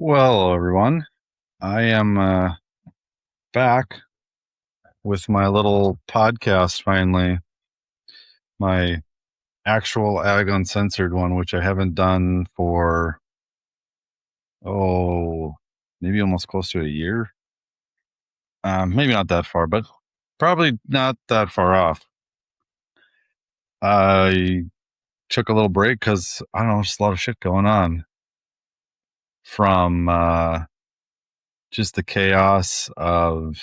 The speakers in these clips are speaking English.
Well, everyone, I am back with my little podcast finally, my actual Ag Uncensored one, which I haven't done for, oh, maybe almost close to a year. Maybe not that far, but probably not that far off. I took a little break because I don't know, just a lot of shit going on from just the chaos of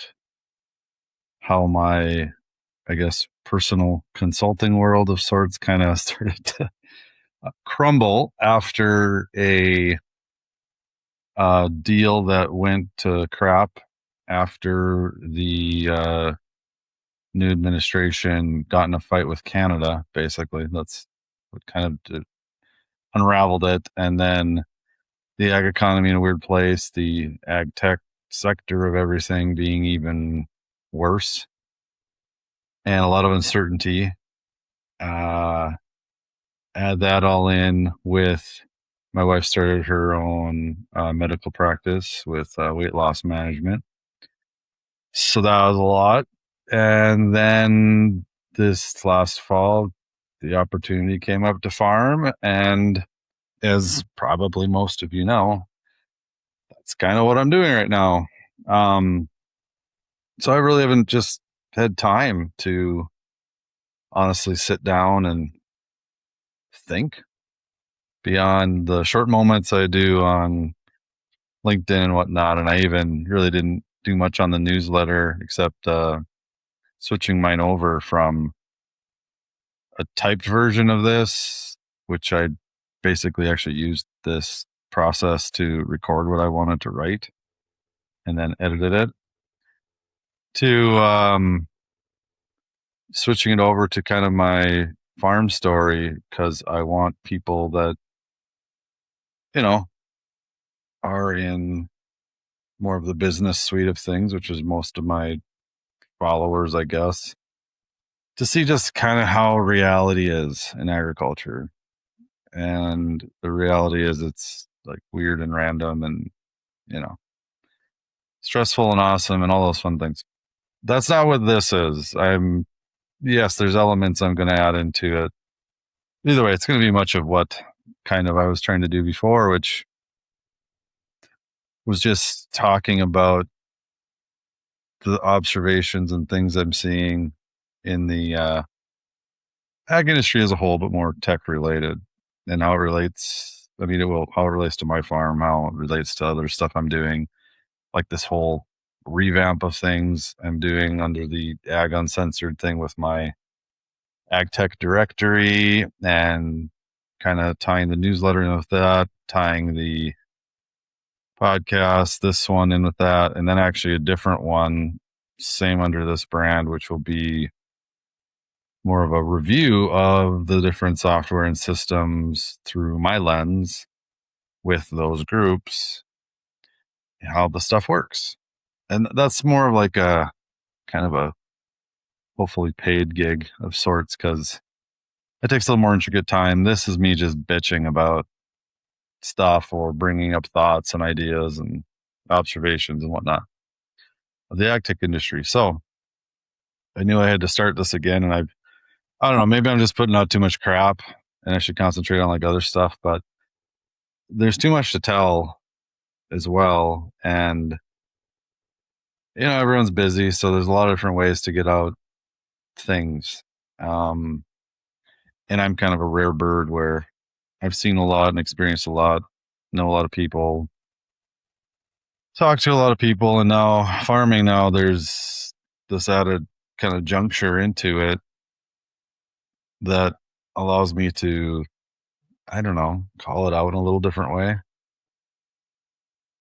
how my, I guess, personal consulting world of sorts kind of started to crumble after a deal that went to crap after the new administration got in a fight with Canada. Basically, that's what kind of unraveled it. And then the ag economy in a weird place, the ag tech sector of everything being even worse, and a lot of uncertainty. Uh, Add that all in with my wife started her own medical practice with weight loss management. So that was a lot. And then this last fall, the opportunity came up to farm. And as probably most of you know, that's kind of what I'm doing right now. Um, so I really haven't just had time to honestly sit down and think beyond the short moments I do on LinkedIn and whatnot. And I even really didn't do much on the newsletter except switching mine over from a typed version of this, which I basically actually used this process to record what I wanted to write and then edited it, to switching it over to kind of my farm story because I want people that, you know, are in more of the business suite of things, which is most of my followers, I guess, to see just kind of how reality is in agriculture. And the reality is it's like weird and random and, you know, stressful and awesome and all those fun things. That's not what this is. Yes, there's elements I'm going to add into it. Either way, it's going to be much of what kind of I was trying to do before, which was just talking about the observations and things I'm seeing in the ag industry as a whole, but more tech related and how it relates. I mean, how it relates to my farm, how it relates to other stuff I'm doing, like this whole revamp of things I'm doing under the Ag Uncensored thing with my ag tech directory and kind of tying the newsletter in with that, tying the podcast, this one in with that, and then actually a different one, same under this brand, which will be more of a review of the different software and systems through my lens with those groups, how the stuff works. And that's more of like a kind of a hopefully paid gig of sorts because it takes a little more intricate time. This is me just bitching about stuff or bringing up thoughts and ideas and observations and whatnot of the ag tech industry. So I knew I had to start this again, and I don't know, maybe I'm just putting out too much crap and I should concentrate on like other stuff, but there's too much to tell as well. And, you know, everyone's busy. So there's a lot of different ways to get out things. Um, and I'm kind of a rare bird where I've seen a lot and experienced a lot, know a lot of people, talk to a lot of people, and now farming, now there's this added kind of juncture into it that allows me to, I don't know, call it out in a little different way.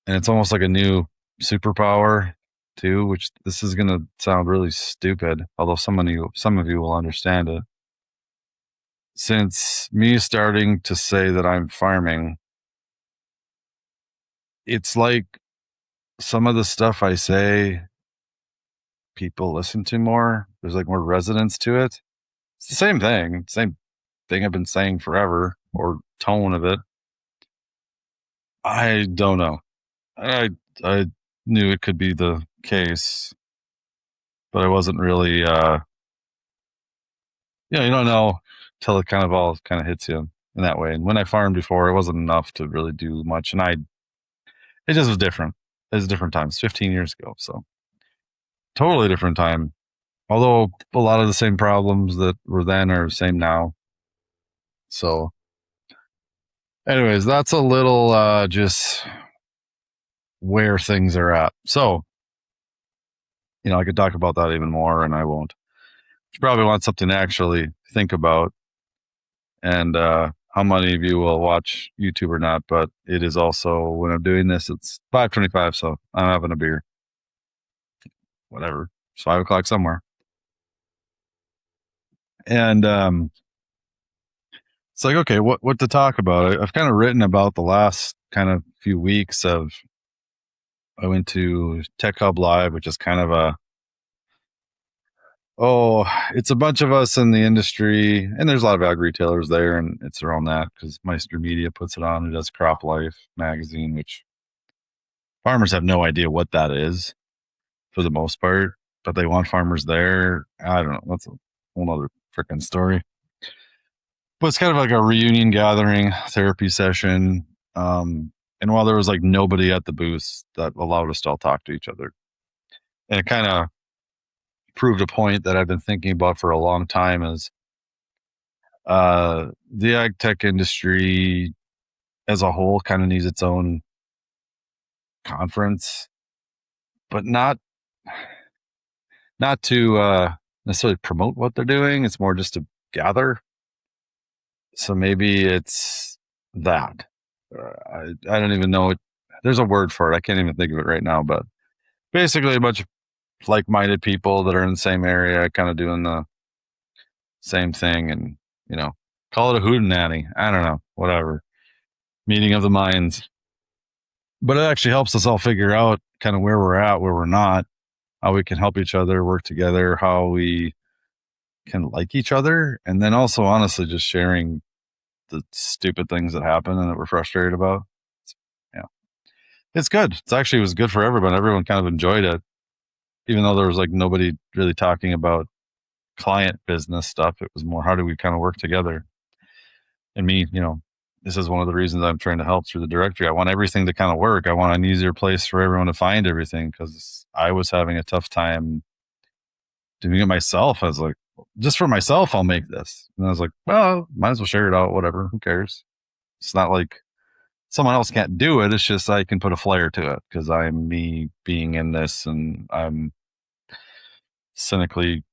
And it's almost like a new superpower too, which this is going to sound really stupid, although some of you will understand it. Since me starting to say that I'm farming, it's like some of the stuff I say people listen to more. There's like more resonance to it. It's the same thing I've been saying forever, or tone of it. I don't know. I knew it could be the case, but I wasn't really, you don't know till it kind of all kind of hits you in that way. And when I farmed before, it wasn't enough to really do much. And it just was different. It was different times, 15 years ago. So totally different time. Although a lot of the same problems that were then are the same now. So anyways, that's a little, just where things are at. So, I could talk about that even more and I won't. You probably want something to actually think about, and how many of you will watch YouTube or not. But it is also, when I'm doing this, it's 5:25, so I'm having a beer. Whatever, it's 5 o'clock somewhere, and it's like, okay, what to talk about? I've kind of written about the last kind of few weeks of. I went to Tech Hub Live, which is kind of it's a bunch of us in the industry, and there's a lot of ag retailers there, and it's around that because Meister Media puts it on. It does Crop Life magazine, which farmers have no idea what that is for the most part, but they want farmers there. I don't know. That's a whole other freaking story. But it's kind of like a reunion gathering therapy session. And while there was like nobody at the booth, that allowed us to all talk to each other. And it kind of proved a point that I've been thinking about for a long time is the ag tech industry as a whole kind of needs its own conference, but not to necessarily promote what they're doing. It's more just to gather. So maybe it's that. I don't even know it. There's a word for it. I can't even think of it right now, but basically a bunch of like-minded people that are in the same area, kind of doing the same thing, and call it a hootenanny. I don't know, whatever. Meeting of the minds. But it actually helps us all figure out kind of where we're at, where we're not, how we can help each other, work together, how we can like each other, and then also honestly just sharing the stupid things that happen and that we're frustrated about. Yeah, it's good. It was good for everyone. Everyone kind of enjoyed it, even though there was like nobody really talking about client business stuff. It was more, how do we kind of work together? And me, this is one of the reasons I'm trying to help through the directory. I want everything to kind of work. I want an easier place for everyone to find everything, because I was having a tough time doing it myself. I was like, just for myself, I'll make this. And I was like, well, might as well share it out. Whatever. Who cares? It's not like someone else can't do it. It's just I can put a flair to it because I'm me being in this, and I'm cynically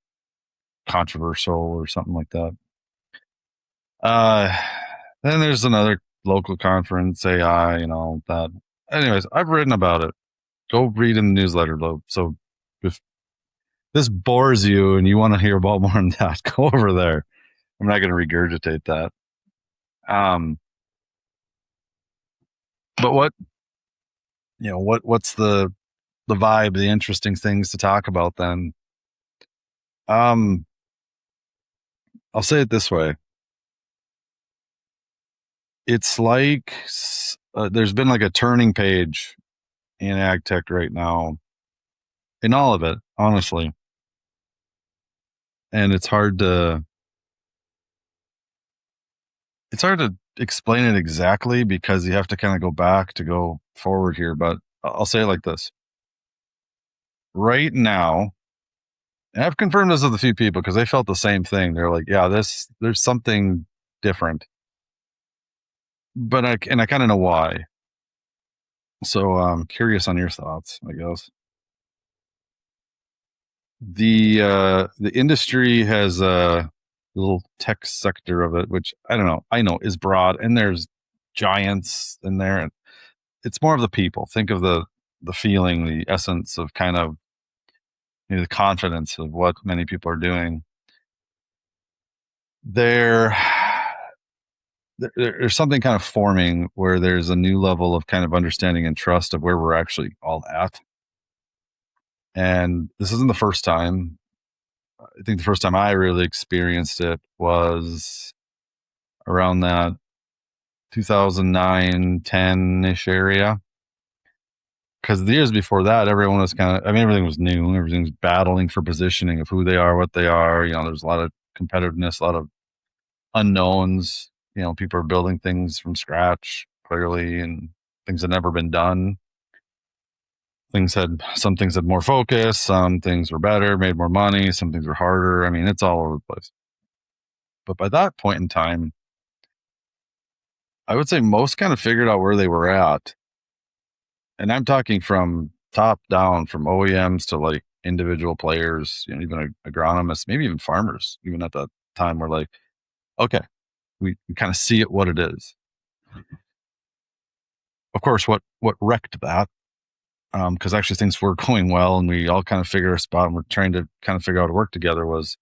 controversial or something like that. Then there's another local conference, AI, and all that. Anyways, I've written about it. Go read in the newsletter, though. So if this bores you and you want to hear about more than that, go over there. I'm not going to regurgitate that. But what's the vibe, the interesting things to talk about then? I'll say it this way. It's like there's been like a turning page in ag tech right now, in all of it, honestly. And it's hard to explain it exactly because you have to kind of go back to go forward here. But I'll say it like this. Right now, and I've confirmed this with a few people because they felt the same thing. They're like, yeah, there's something different. But I kind of know why. So I'm curious on your thoughts, I guess. The industry has a little tech sector of it, which I don't know. I know is broad, and there's giants in there, and it's more of the people. Think of the feeling, the essence of kind of the confidence of what many people are doing. There's something kind of forming where there's a new level of kind of understanding and trust of where we're actually all at. And this isn't the first time. I think the first time I really experienced it was around that 2009, 10-ish area. because the years before that, everyone was everything was new. Everything was battling for positioning of who they are, what they are. There's a lot of competitiveness, a lot of unknowns. People are building things from scratch, clearly, and things had never been done. Some things had more focus, some things were better, made more money, some things were harder. I mean, it's all over the place. But by that point in time, I would say most kind of figured out where they were at. And I'm talking from top down, from OEMs to like individual players, even agronomists, maybe even farmers, even at that time, were like, okay, we kind of see it what it is. Of course, what wrecked that, because actually things were going well and we all kind of figured our spot and we're trying to kind of figure out how to work together, was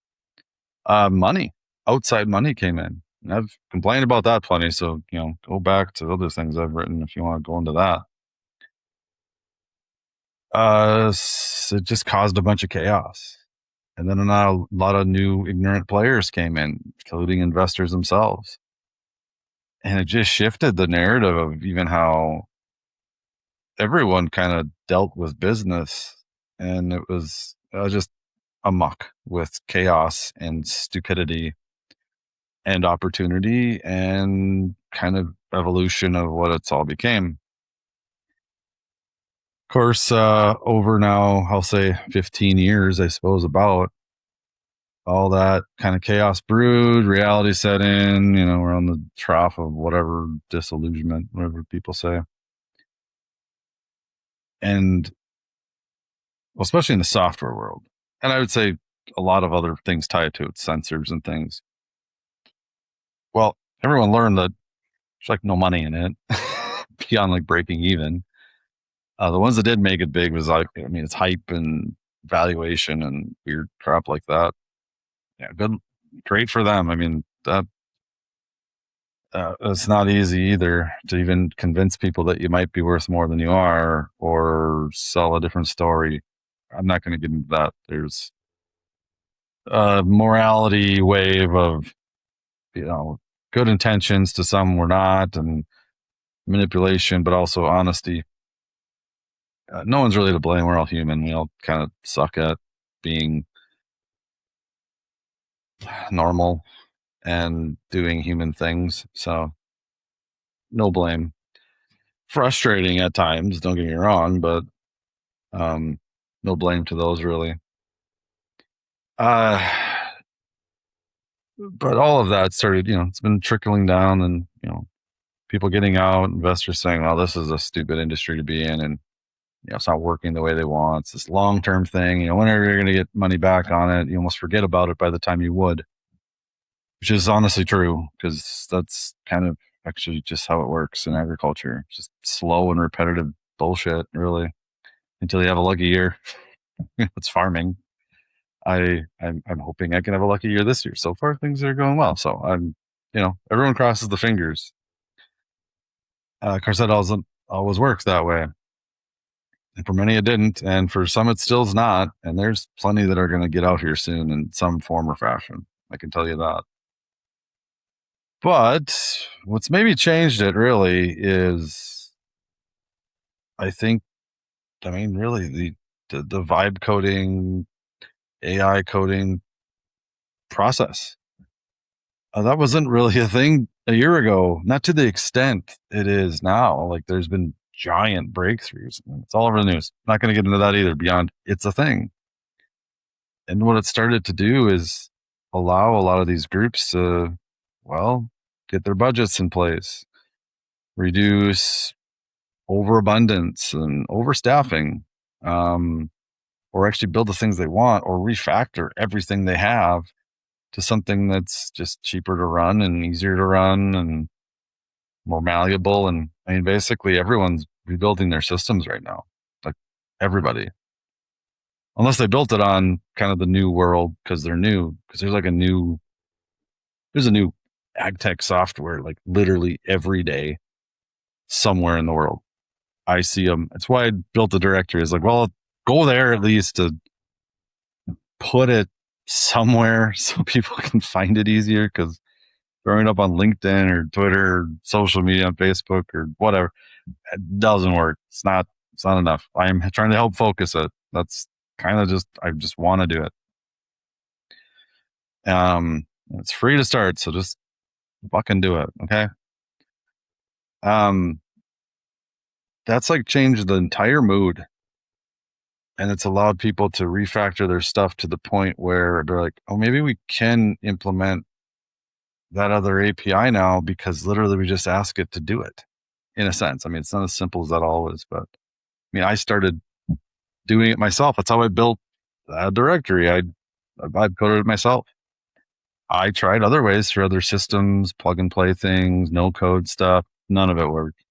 money. Outside money came in. And I've complained about that plenty. So, go back to other things I've written if you want to go into that. It just caused a bunch of chaos. And then a lot of new ignorant players came in, including investors themselves. And it just shifted the narrative of even how everyone kind of dealt with business. And it was just amok with chaos and stupidity and opportunity and kind of evolution of what it's all became. Of course, over now, I'll say 15 years, I suppose, about all that kind of chaos brewed, reality set in, we're on the trough of whatever disillusionment, whatever people say. And well, especially in the software world. And I would say a lot of other things tied to it, sensors and things. Well, everyone learned that there's like no money in it beyond like breaking even. The ones that did make it big was like, it's hype and valuation and weird crap like that. Yeah, great for them. That it's not easy either to even convince people that you might be worth more than you are or sell a different story. I'm not going to get into that. There's a morality wave of, good intentions to some were not, and manipulation, but also honesty. No one's really to blame. We're all human. We all kind of suck at being normal and doing human things. So no blame. Frustrating at times, don't get me wrong, but no blame to those really. But all of that started, it's been trickling down and, people getting out, investors saying, well, this is a stupid industry to be in. And, it's not working the way they want. It's this long-term thing. Whenever you're going to get money back on it, you almost forget about it by the time you would, which is honestly true because that's kind of actually just how it works in agriculture. Just slow and repetitive bullshit, really, until you have a lucky year. It's farming. I'm hoping I can have a lucky year this year. So far, things are going well. So everyone crosses the fingers. Of course, that always works that way. And for many, it didn't. And for some, it still's not. And there's plenty that are going to get out here soon in some form or fashion. I can tell you that. But what's maybe changed it really is, I think, really the vibe coding, AI coding process. That wasn't really a thing a year ago, not to the extent it is now. Like there's been giant breakthroughs. It's all over the news. Not going to get into that either. Beyond it's a thing. And what it started to do is allow a lot of these groups to, get their budgets in place, reduce overabundance and overstaffing, or actually build the things they want or refactor everything they have to something that's just cheaper to run and easier to run and more malleable. And basically everyone's rebuilding their systems right now. Like everybody, unless they built it on kind of the new world because they're new, because there's a new ag tech software, like literally every day somewhere in the world. I see them. That's why I built the directory. It's like, well, go there at least to put it somewhere so people can find it easier, because throwing it up on LinkedIn or Twitter or social media on Facebook or whatever, it doesn't work. It's It's not enough. I'm trying to help focus it. That's kind of I just want to do it. It's free to start, so just fucking do it. Okay. Um, that's like changed the entire mood. And it's allowed people to refactor their stuff to the point where they're like, oh, maybe we can implement that other API now because literally we just ask it to do it in a sense. I mean, it's not as simple as that always, but I mean, I started doing it myself. That's how I built a directory. I coded it myself. I tried other ways through other systems, plug and play things, no code stuff. None of it worked.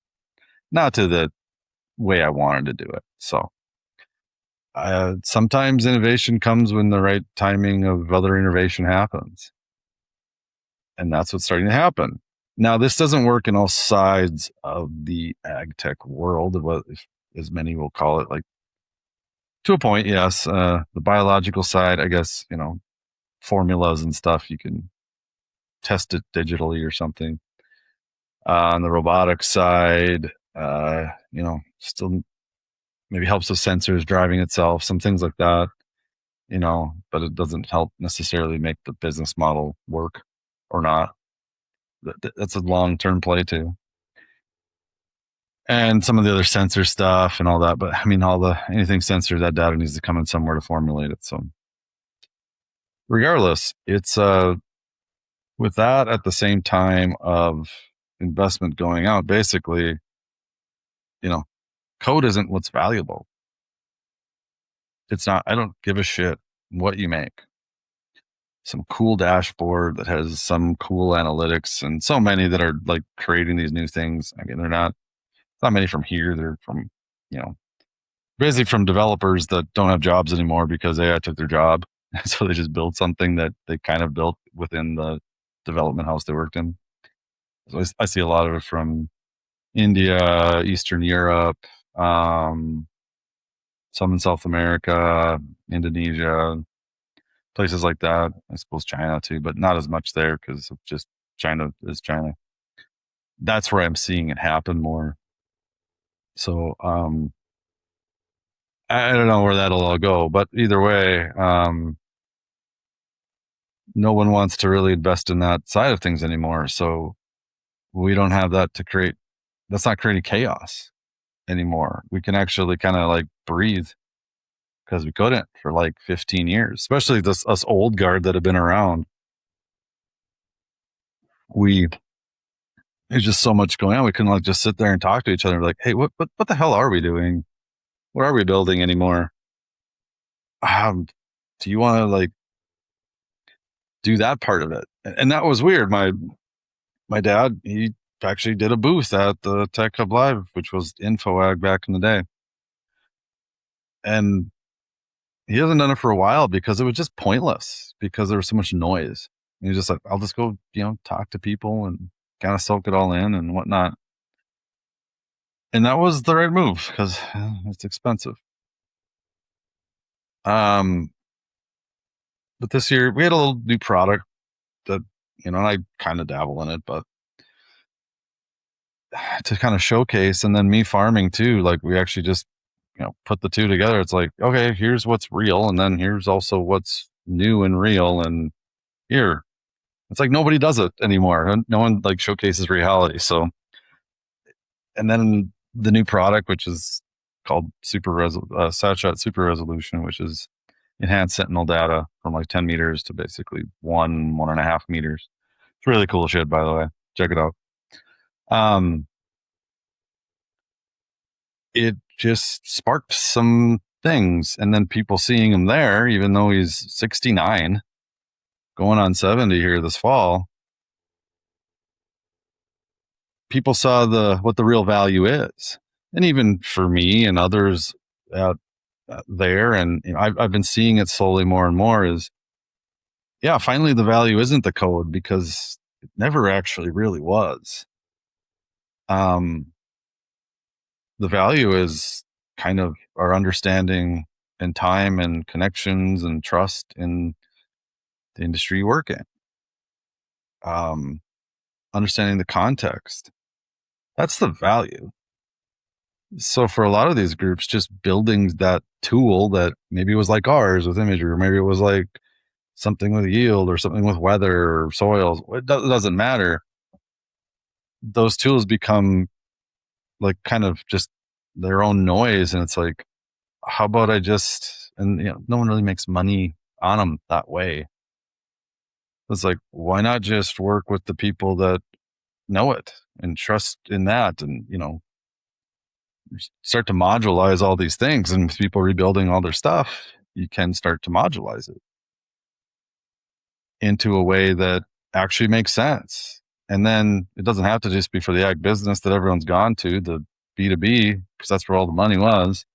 Not to the way I wanted to do it. So sometimes innovation comes when the right timing of other innovation happens. And that's what's starting to happen. Now, this doesn't work in all sides of the ag tech world, as many will call it. Like, to a point, yes. The biological side, I guess, formulas and stuff, you can test it digitally or something. On the robotics side, still maybe helps with sensors driving itself, some things like that, but it doesn't help necessarily make the business model work or not. That's a long-term play too. And some of the other sensor stuff and all that. But I mean, anything sensor, that data needs to come in somewhere to formulate it. So regardless, it's, with that at the same time of investment going out, basically, code isn't what's valuable. It's not. I don't give a shit what you make. Some cool dashboard that has some cool analytics, and so many that are like creating these new things. I mean, they're not many from here. They're from, basically from developers that don't have jobs anymore because AI took their job. So they just built something that they kind of built within the development house they worked in. So I see a lot of it from India, Eastern Europe, some in South America, Indonesia, places like that. I suppose China too, but not as much there because of just China is China. That's where I'm seeing it happen more. So I don't know where that'll all go, but either way, no one wants to really invest in that side of things anymore. So we don't have that to create. That's not creating chaos anymore. We can actually kind of like breathe because we couldn't for like 15 years, especially us old guard that have been around. There's just so much going on. We couldn't like just sit there and talk to each other like, hey, what the hell are we doing? What are we building anymore? Do you want to like do that part of it? And that was weird. My dad, he actually did a booth at the Tech Hub Live, which was InfoAg back in the day. And he hasn't done it for a while because it was just pointless because there was so much noise. And he was just like, I'll just go, talk to people and kind of soak it all in and whatnot. And that was the right move because it's expensive. But this year we had a little new product that, and I kind of dabble in it, but to kind of showcase, and then me farming too, like we actually just, put the two together. It's like, okay, here's what's real. And then here's also what's new and real. And here, it's like, nobody does it anymore. No one like showcases reality. So, and then the new product, which is called SatShot Super Resolution, which is enhanced sentinel data from like 10 meters to basically 1.5 meters. It's really cool shit, by the way. Check it out. It just sparked some things, and then people seeing him there, even though he's 69, going on 70 here this fall. People saw what the real value is, and even for me and others out there, and I've been seeing it slowly more and more. Is finally the value isn't the code because it never actually really was. The value is kind of our understanding and time and connections and trust in the industry you work in. Understanding the context. That's the value. So for a lot of these groups, just building that tool that maybe was like ours with imagery, or maybe it was like something with yield or something with weather or soils, it doesn't matter. Those tools become like kind of just their own noise. And it's like, how about I just, and no one really makes money on them that way. It's like, why not just work with the people that know it and trust in that, and start to modularize all these things. And with people rebuilding all their stuff, you can start to modularize it into a way that actually makes sense. And then it doesn't have to just be for the ag business that everyone's gone to, the B2B, because that's where all the money was.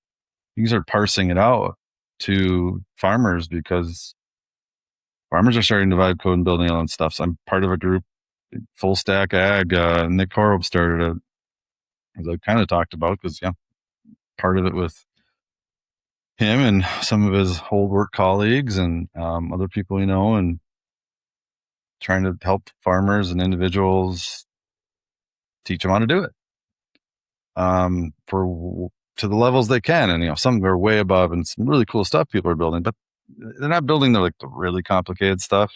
You can start parsing it out to farmers, because farmers are starting to vibe code and building their own stuff. So I'm part of a group, Full Stack Ag. Nick Horob started it, as I kind of talked about, because part of it with him and some of his old work colleagues and other people, and trying to help farmers and individuals, teach them how to do it to the levels they can. And some are way above, and some really cool stuff people are building, but they're not building the really complicated stuff.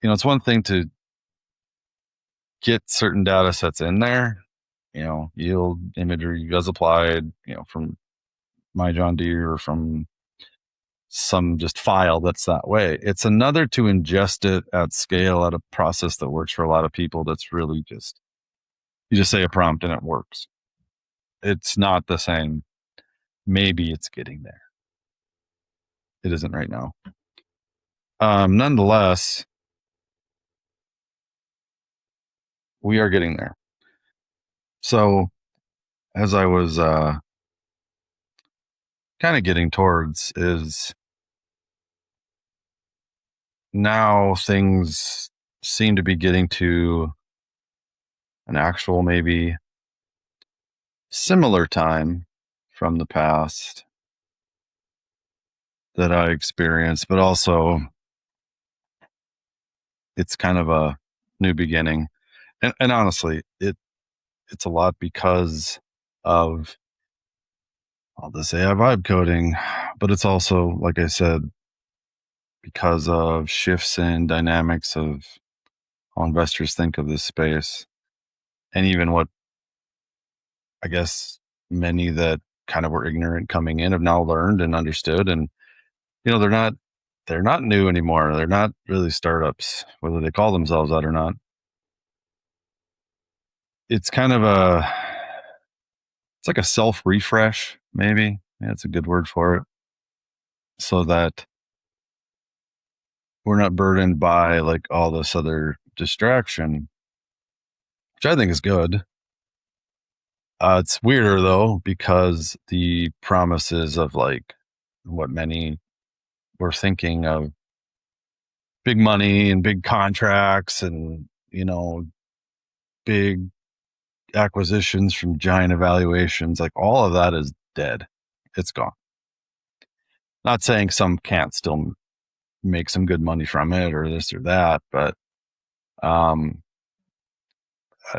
It's one thing to get certain data sets in there, yield, imagery, as applied, from my John Deere or from some just file that's that way. It's another to ingest it at scale at a process that works for a lot of people. That's really just, you just say a prompt and it works. It's not the same. Maybe it's getting there. It isn't right now. Nonetheless, we are getting there. So as I was kind of getting towards, is now things seem to be getting to an actual, maybe similar time from the past that I experienced, but also it's kind of a new beginning. And honestly, it's a lot because of all this AI vibe coding, but it's also, like I said, because of shifts in dynamics of how investors think of this space, and even what I guess many that kind of were ignorant coming in have now learned and understood. And they're not new anymore. They're not really startups, whether they call themselves that or not. It's kind of it's like a self refresh, maybe. That's a good word for it. So that we're not burdened by like all this other distraction, which I think is good. It's weirder though, because the promises of like what many were thinking of, big money and big contracts and, big acquisitions from giant evaluations, like all of that is dead. It's gone. Not saying some can't still make some good money from it or this or that, but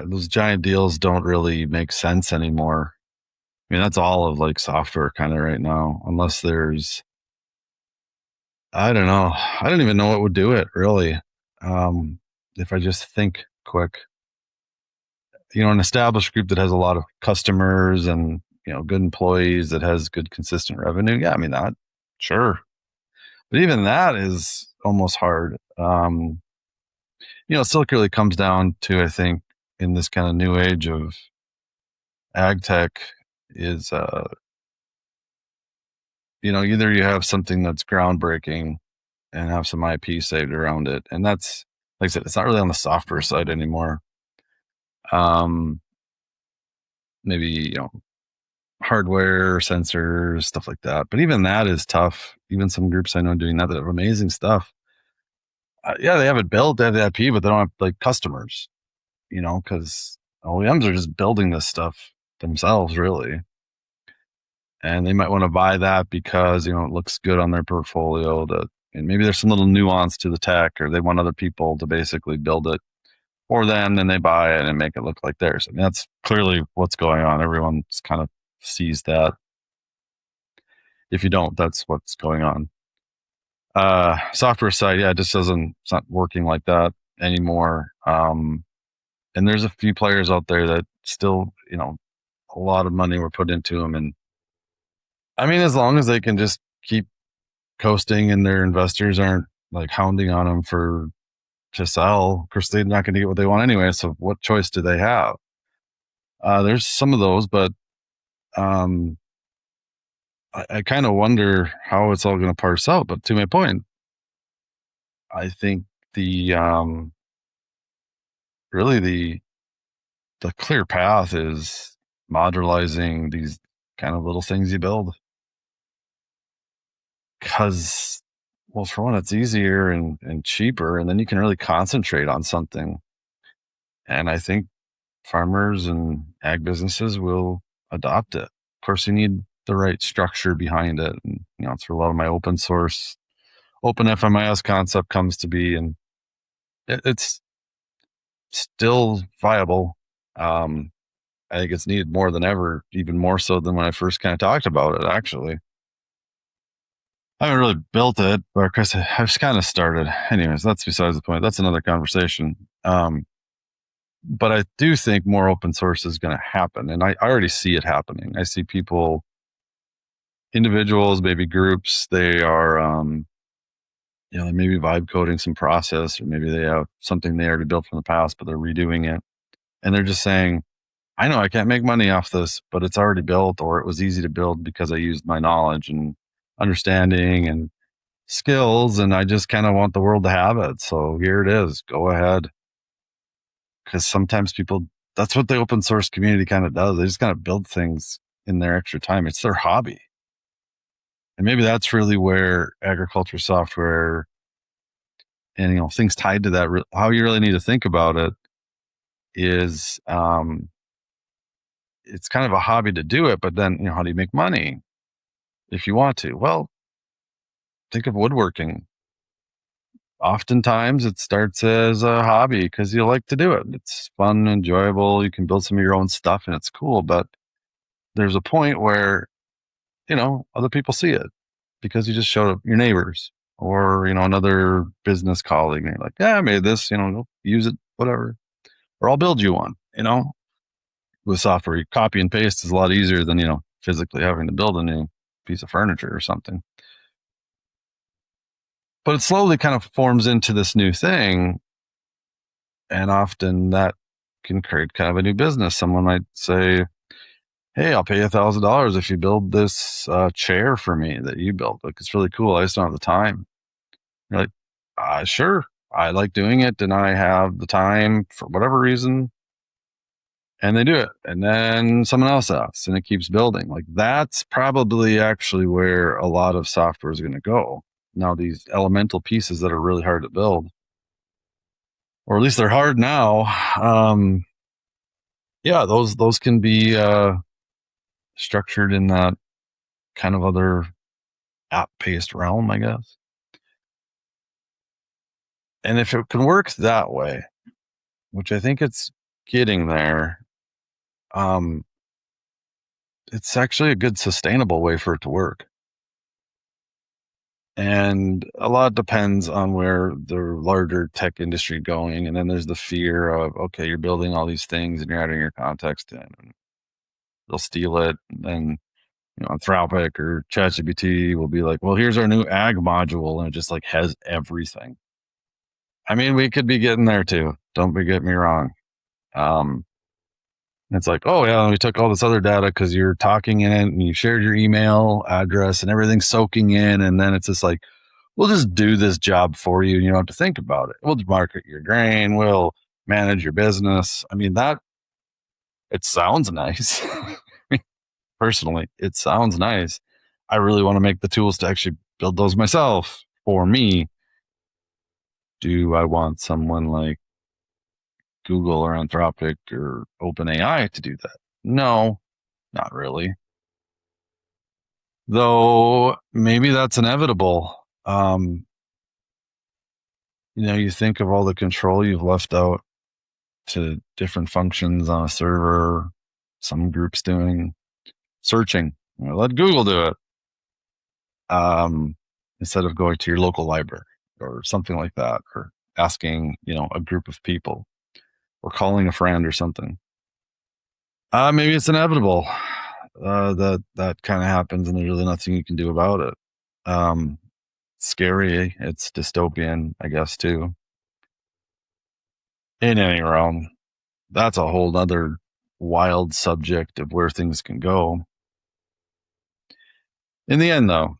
those giant deals don't really make sense anymore. I mean, that's all of like software kind of right now, unless there's, I don't know. I don't even know what would do it really. If I just think quick, an established group that has a lot of customers and, good employees that has good consistent revenue. Yeah. I mean that, sure. But even that is almost hard. It still really comes down to, I think, in this kind of new age of ag tech is, either you have something that's groundbreaking and have some IP saved around it. And that's, like I said, it's not really on the software side anymore. Maybe, hardware, sensors, stuff like that. But even that is tough. Even some groups I know doing that have amazing stuff. Yeah, they have it built, they have the IP, but they don't have like customers, because OEMs are just building this stuff themselves, really. And they might want to buy that because, it looks good on their portfolio, and maybe there's some little nuance to the tech, or they want other people to basically build it for them, then they buy it and make it look like theirs. I mean, that's clearly what's going on. Everyone's kind of sees that. If you don't, that's what's going on. Software side, yeah, it just doesn't, it's not working like that anymore. And there's a few players out there that still, a lot of money were put into them. And I mean, as long as they can just keep coasting and their investors aren't like hounding on them to sell, of course, they're not going to get what they want anyway. So what choice do they have? There's some of those, but I kind of wonder how it's all going to parse out. But to my point, I think really the clear path is modularizing these kind of little things you build. Because, well, for one, it's easier and cheaper, and then you can really concentrate on something. And I think farmers and ag businesses will adopt it. Of course, you need the right structure behind it. And, it's where a lot of my open source, open FMIS concept comes to be. And it's still viable. I think it's needed more than ever, even more so than when I first kind of talked about it, actually. I haven't really built it, but of course I've just kind of started. Anyways, that's besides the point. That's another conversation. But I do think more open source is going to happen. And I already see it happening. I see people, individuals, maybe groups, they are, maybe vibe coding some process, or maybe they have something they already built from the past, but they're redoing it. And they're just saying, I know I can't make money off this, but it's already built, or it was easy to build because I used my knowledge and understanding and skills, and I just kind of want the world to have it. So here it is. Go ahead. Because sometimes people, that's what the open source community kind of does. They just kind of build things in their extra time. It's their hobby. And maybe that's really where agriculture software and, things tied to that, how you really need to think about it is, it's kind of a hobby to do it, but then, how do you make money if you want to? Well, think of woodworking. Oftentimes it starts as a hobby because you like to do it. It's fun, enjoyable. You can build some of your own stuff and it's cool. But there's a point where, other people see it because you just showed up your neighbors or, another business colleague. And you're like, yeah, I made this, use it, whatever. Or I'll build you one, with software. You copy and paste is a lot easier than, physically having to build a new piece of furniture or something. But it slowly kind of forms into this new thing. And often that can create kind of a new business. Someone might say, hey, I'll pay you $1,000 if you build this chair for me that you built. Like, it's really cool. I just don't have the time. You're like, sure. I like doing it and I have the time for whatever reason. And they do it. And then someone else asks and it keeps building. Like, that's probably actually where a lot of software is going to go. Now, these elemental pieces that are really hard to build, or at least they're hard now. Yeah, those can be structured in that kind of other app-based realm, I guess. And if it can work that way, which I think it's getting there, it's actually a good sustainable way for it to work. And a lot depends on where the larger tech industry going. And then there's the fear of, okay, you're building all these things and you're adding your context in, and they'll steal it. And then, Anthropic or ChatGPT will be like, well, here's our new ag module. And it just like has everything. I mean, we could be getting there too. Don't get me wrong. It's like, oh yeah, we took all this other data because you're talking in it and you shared your email address and everything's soaking in. And then it's just like, we'll just do this job for you. And you don't have to think about it. We'll market your grain. We'll manage your business. I mean, it sounds nice. Personally, it sounds nice. I really want to make the tools to actually build those myself for me. Do I want someone like Google or Anthropic or OpenAI to do that? No, not really. Though maybe that's inevitable. You think of all the control you've left out to different functions on a server. Some groups doing searching. Let Google do it. Instead of going to your local library or something like that, or asking, a group of people or calling a friend or something. Maybe it's inevitable that kind of happens, and there's really nothing you can do about it. Scary. It's dystopian, I guess, too. In any realm, that's a whole other wild subject of where things can go. In the end, though,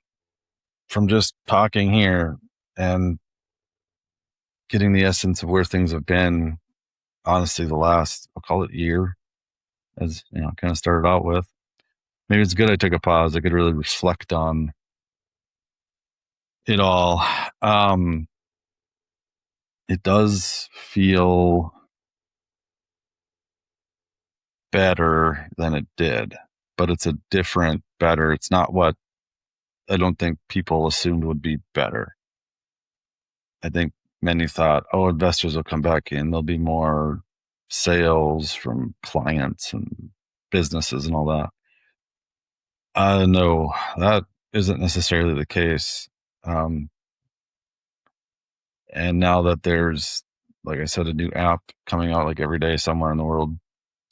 from just talking here and getting the essence of where things have been, honestly, the last, I'll call it year, as kind of started out with. Maybe it's good I took a pause. I could really reflect on it all. It does feel better than it did, but it's a different better. It's not what I don't think people assumed would be better. I think many thought, investors will come back in. There'll be more sales from clients and businesses and all that. No, that isn't necessarily the case. And now that there's, like I said, a new app coming out like every day somewhere in the world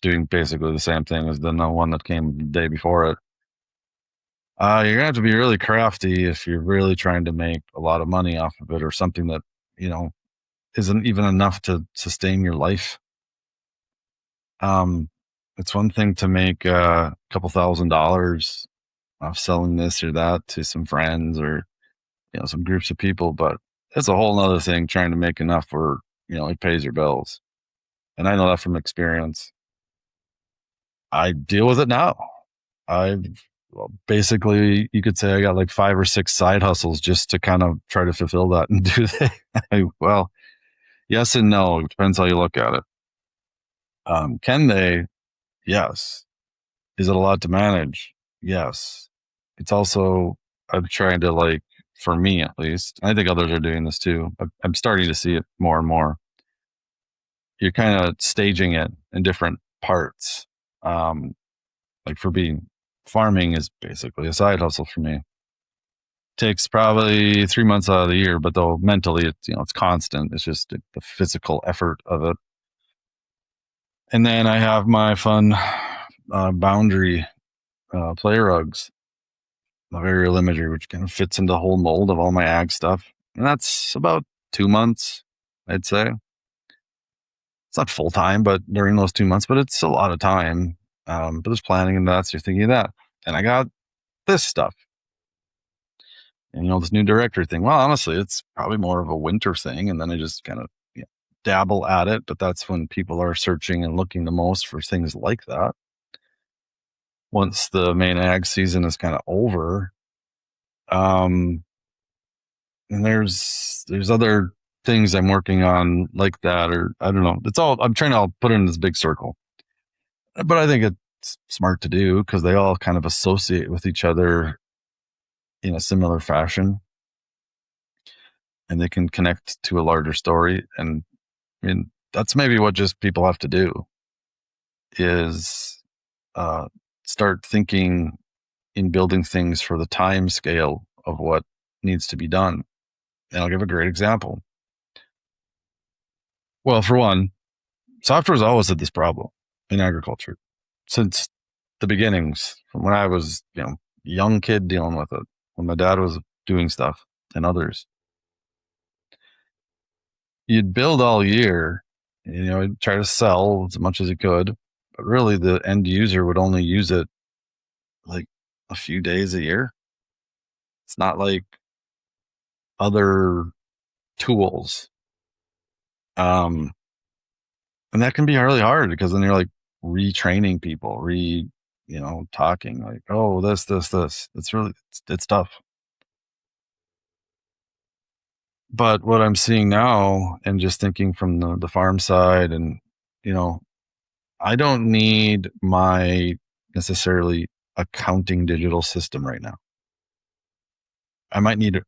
doing basically the same thing as the one that came the day before it, you're going to have to be really crafty if you're really trying to make a lot of money off of it, or something that, isn't even enough to sustain your life. It's one thing to make a couple $1,000s off selling this or that to some friends or, some groups of people, but it's a whole nother thing trying to make enough where, it pays your bills. And I know that from experience. I deal with it now. Basically, you could say I got like 5 or 6 side hustles just to kind of try to fulfill that. And do they? Well, yes and no. It depends how you look at it. Can they? Yes. Is it a lot to manage? Yes. It's also, I'm trying to, for me at least, I think others are doing this too. I'm starting to see it more and more. You're kind of staging it in different parts. For being, farming is basically a side hustle for me. Takes probably 3 months out of the year, but though mentally it's constant. It's just the physical effort of it. And then I have my fun boundary play rugs, the Aerial Imagery, which kind of fits into the whole mold of all my ag stuff. And that's about 2 months, I'd say. It's not full time, but during those 2 months, but it's a lot of time. But there's planning and that, so you're thinking of that. And I got this stuff. And this new director thing. Well, honestly, it's probably more of a winter thing. And then I just kind of dabble at it. But that's when people are searching and looking the most for things like that. Once the main ag season is kind of over, and there's other things I'm working on like that, or I don't know. It's all, I'm trying to put it in this big circle. But I think it's smart to do because they all kind of associate with each other in a similar fashion, and they can connect to a larger story. And I mean, that's maybe what just people have to do is start thinking in building things for the time scale of what needs to be done. And I'll give a great example. Well, for one, software's always had this problem in agriculture since the beginnings, from when I was, young kid dealing with it, when my dad was doing stuff and others. You'd build all year, try to sell as much as you could, but really the end user would only use it like a few days a year. It's not like other tools. And that can be really hard because then you're like retraining people, talking like, oh, this. It's really, it's tough. But what I'm seeing now, and just thinking from the farm side, and, I don't need my necessarily accounting digital system right now. I might need,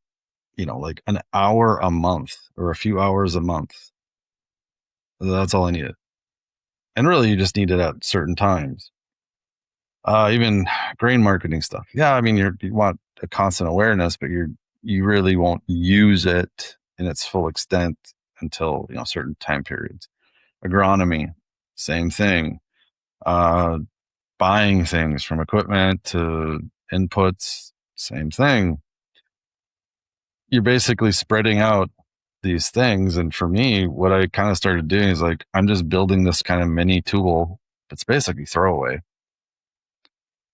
like an hour a month or a few hours a month. That's all I needed. And really, you just need it at certain times. Even grain marketing stuff. Yeah, I mean, you want a constant awareness, but you really won't use it in its full extent until certain time periods. Agronomy, same thing. Uh, Buying things from equipment to inputs, same thing. You're basically spreading out these things. And for me, what I kind of started doing is like, I'm just building this kind of mini tool that's basically throwaway.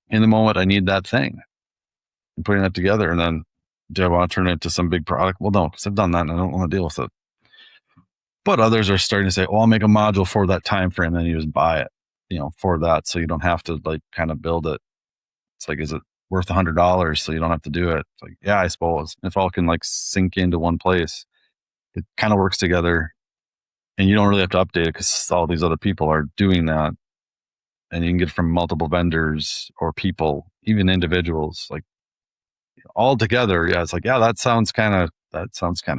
In the moment I need that thing, and putting that together. And then do I want to turn it into some big product? Well, no, because I've done that and I don't want to deal with it. But others are starting to say, oh, I'll make a module for that time frame. And then you just buy it, for that. So you don't have to like kind of build it. It's like, is it worth $100 so you don't have to do it? It's like, yeah, I suppose. If all can like sink into one place, it kind of works together and you don't really have to update it because all these other people are doing that. And you can get it from multiple vendors or people, even individuals, like all together. Yeah. It's like, yeah, that sounds kind of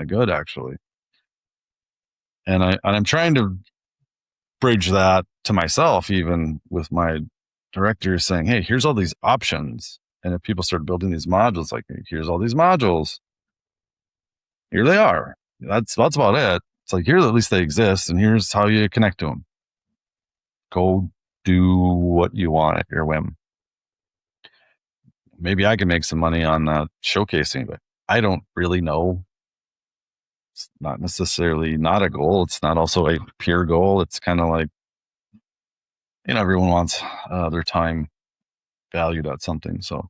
good actually. And I'm trying to bridge that to myself, even with my directors saying, hey, here's all these options. And if people start building these modules, like, here's all these modules, here they are. That's about it. It's like, here at least they exist, and here's how you connect to them. Go do what you want at your whim. Maybe I can make some money on showcasing, but I don't really know. It's not necessarily not a goal. It's not also a pure goal. It's kind of like, everyone wants their time valued at something. So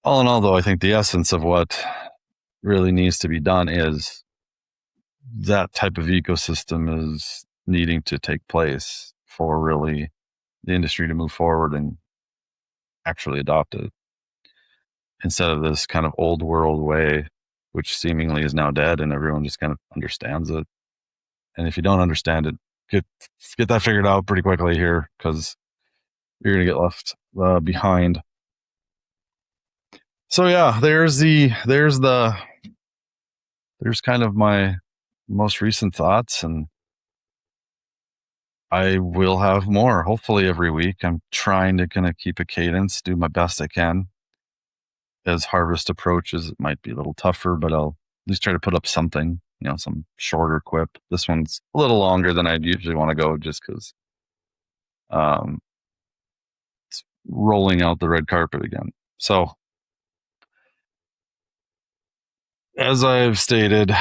all in all, though, I think the essence of what really needs to be done is that type of ecosystem is needing to take place for really the industry to move forward and actually adopt it instead of this kind of old world way, which seemingly is now dead and everyone just kind of understands it. And if you don't understand it, get that figured out pretty quickly here, because you're going to get left behind. So yeah, there's kind of my most recent thoughts, and I will have more hopefully every week. I'm trying to kind of keep a cadence, do my best I can. As harvest approaches, it might be a little tougher, but I'll at least try to put up something, some shorter quip. This one's a little longer than I'd usually want to go, just because it's rolling out the red carpet again. So as I've stated,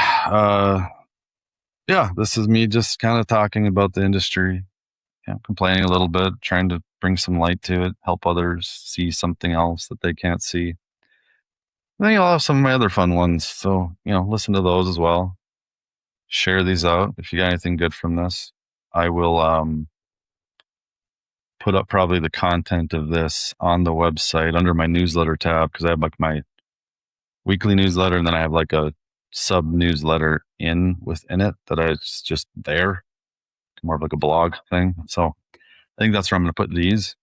this is me just kind of talking about the industry, complaining a little bit, trying to bring some light to it, help others see something else that they can't see. And then you'll have some of my other fun ones. So, listen to those as well. Share these out. If you got anything good from this, I will put up probably the content of this on the website under my newsletter tab, because I have like my weekly newsletter, and then I have like a sub newsletter within it that is just there, more of like a blog thing. So I think that's where I'm going to put these,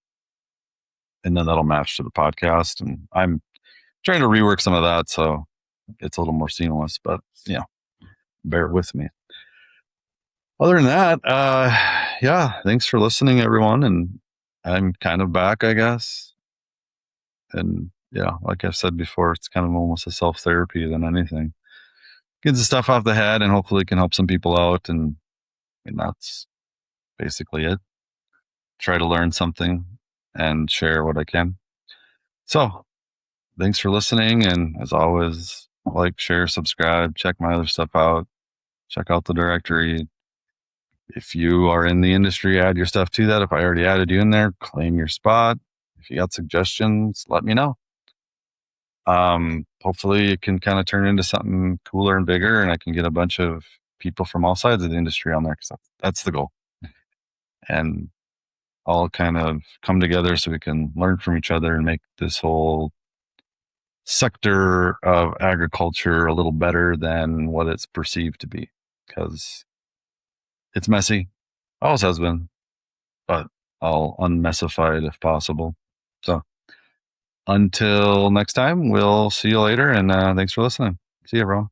and then that'll match to the podcast. And I'm trying to rework some of that so it's a little more seamless, but bear with me. Other than that, thanks for listening, everyone. And I'm kind of back, I guess. And like I've said before, it's kind of almost a self-therapy than anything. Get the stuff off the head and hopefully it can help some people out. And that's basically it. Try to learn something and share what I can. So thanks for listening. And as always, like, share, subscribe, check my other stuff out. Check out the directory. If you are in the industry, add your stuff to that. If I already added you in there, claim your spot. If you got suggestions, let me know. Hopefully it can kind of turn into something cooler and bigger, and I can get a bunch of people from all sides of the industry on there, because that's the goal. And all kind of come together so we can learn from each other and make this whole sector of agriculture a little better than what it's perceived to be, because it's messy. Always has been, but I'll unmessify it if possible. So until next time, we'll see you later, and thanks for listening. See you, everyone.